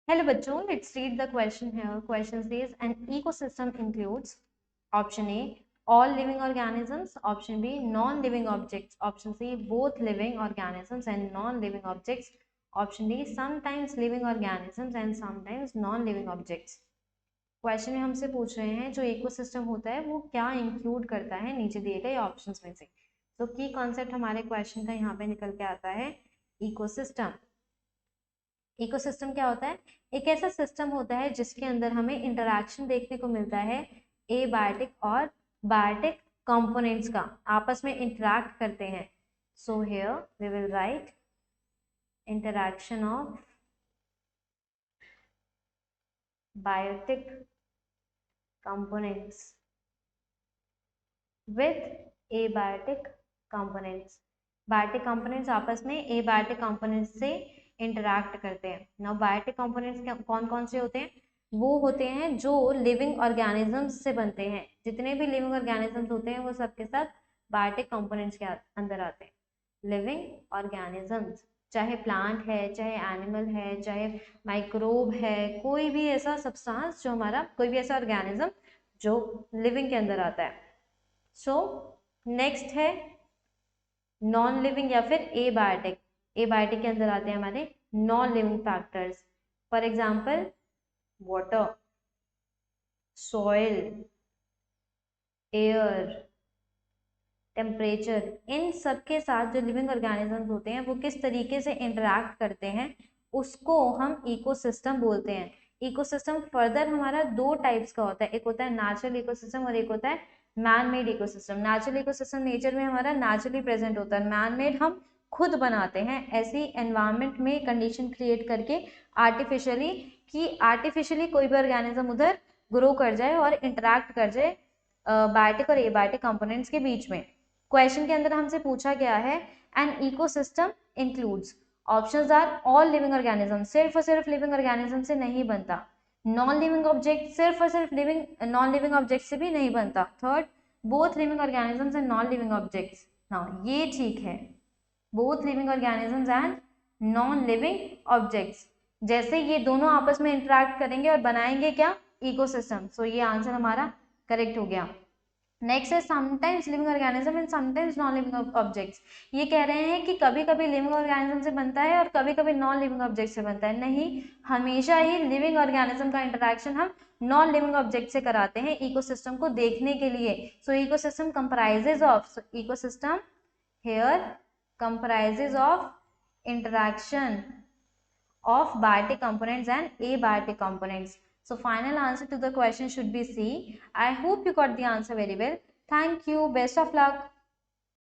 Hello बच्चों, let's read the question here. Question says an ecosystem includes option A all living organisms, option B non-living objects, option C both living organisms and non-living objects, option D sometimes living organisms and sometimes non-living objects. Question में हमसे पूछ रहे हैं जो ecosystem होता है वो क्या इंक्लूड करता है नीचे दिए गए ऑप्शंस में से। तो की कॉन्सेप्ट हमारे क्वेश्चन का यहाँ पे निकल के आता है इकोसिस्टम। इकोसिस्टम क्या होता है? एक ऐसा सिस्टम होता है जिसके अंदर हमें इंटरैक्शन देखने को मिलता है एबायोटिक और बायोटिक कंपोनेंट्स का, आपस में इंटरैक्ट करते हैं। So here we will write interaction of biotic components with abiotic components. Biotic components आपस में एबायोटिक कंपोनेंट्स से इंटरैक्ट करते हैं। नाउ बायोटिक कंपोनेंट्स कौन कौन से होते हैं? वो होते हैं जो लिविंग ऑर्गेनिजम्स से बनते हैं। जितने भी लिविंग ऑर्गेनिजम्स होते हैं वो सबके साथ बायोटिक कंपोनेंट्स के अंदर आते हैं। लिविंग ऑर्गेनिजम्स चाहे प्लांट है, चाहे एनिमल है, चाहे माइक्रोब है, कोई भी ऐसा सब्सटेंस जो हमारा, कोई भी ऐसा ऑर्गेनिज्म जो लिविंग के अंदर आता है। सो नेक्स्ट है नॉन लिविंग या फिर एबायोटिक। एबायोटिक के अंदर आते हैं हमारे non living factors, for example water, soil, air, temperature. इन सब के साथ जो लिविंग ऑर्गेनिजम्स होते हैं वो किस तरीके से इंटरैक्ट करते हैं उसको हम इकोसिस्टम बोलते हैं। इकोसिस्टम फर्दर हमारा दो टाइप्स का होता है, एक होता है नेचुरल इकोसिस्टम और एक होता है man made ecosystem. Natural ecosystem nature में हमारा नेचुरली प्रेजेंट होता है, मैन मेड हम खुद बनाते हैं ऐसी एनवायरनमेंट में कंडीशन क्रिएट करके आर्टिफिशियली, कि आर्टिफिशियली कोई भी ऑर्गेनिज्म उधर ग्रो कर जाए और इंटरैक्ट कर जाए बायोटिक और एबायोटिक कंपोनेंट्स के बीच में। क्वेश्चन के अंदर हमसे पूछा गया है an ecosystem includes, options are all living organism, सिर्फ और सिर्फ लिविंग ऑर्गेनिज्म से नहीं बनता। नॉन लिविंग ऑब्जेक्ट, सिर्फ और सिर्फ लिविंग नॉन लिविंग ऑब्जेक्ट से भी नहीं बनता। Third, both living organisms and non living objects. Now ये ठीक है, both living organisms and non living objects, जैसे ये दोनों आपस में इंटरैक्ट करेंगे और बनाएंगे क्या? इकोसिस्टम। सो ये आंसर हमारा करेक्ट हो गया। नेक्स्ट है sometimes living organism and sometimes non living objects. ये कह रहे हैं कि कभी कभी लिविंग ऑर्गेनिज्म से बनता है और कभी कभी नॉन लिविंग ऑब्जेक्ट से बनता है। नहीं, हमेशा ही लिविंग ऑर्गेनिज्म का इंटरेक्शन हम नॉन लिविंग ऑब्जेक्ट से कराते हैं इकोसिस्टम को देखने के लिए। सो ecosystem comprises of, ecosystem here comprises of interaction of biotic components and abiotic components. So final answer to the question should be C. I hope you got the answer very well. Thank you. Best of luck.